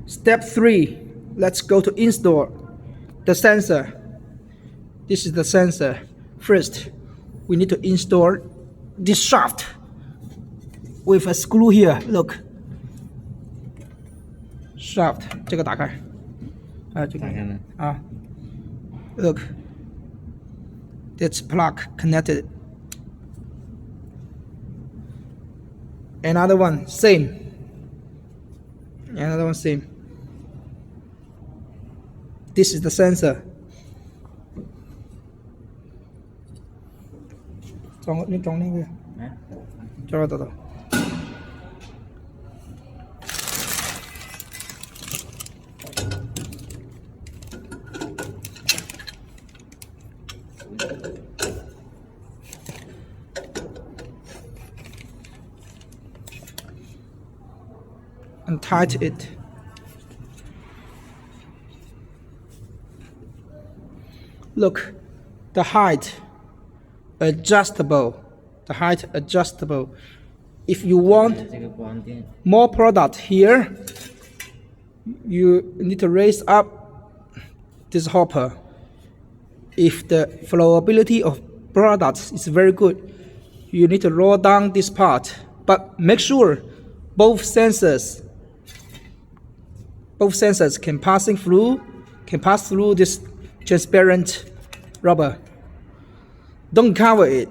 Step 3, let's go to install the sensor. This is the sensor. First, we need to install this shaft with a screw here. Look, shaft 这个打开，这个打开了啊 ，look, this plug connected. Another one, same. Another one, same. This is the sensor. 你装那个，这个等。And tighten it. Look, the height adjustable. The height adjustable. If you want more product here, you need to raise up this hopper. If the flowability of products is very good, you need to roll down this part. But make sure both sensors can pass through this transparent rubber. Don't cover it.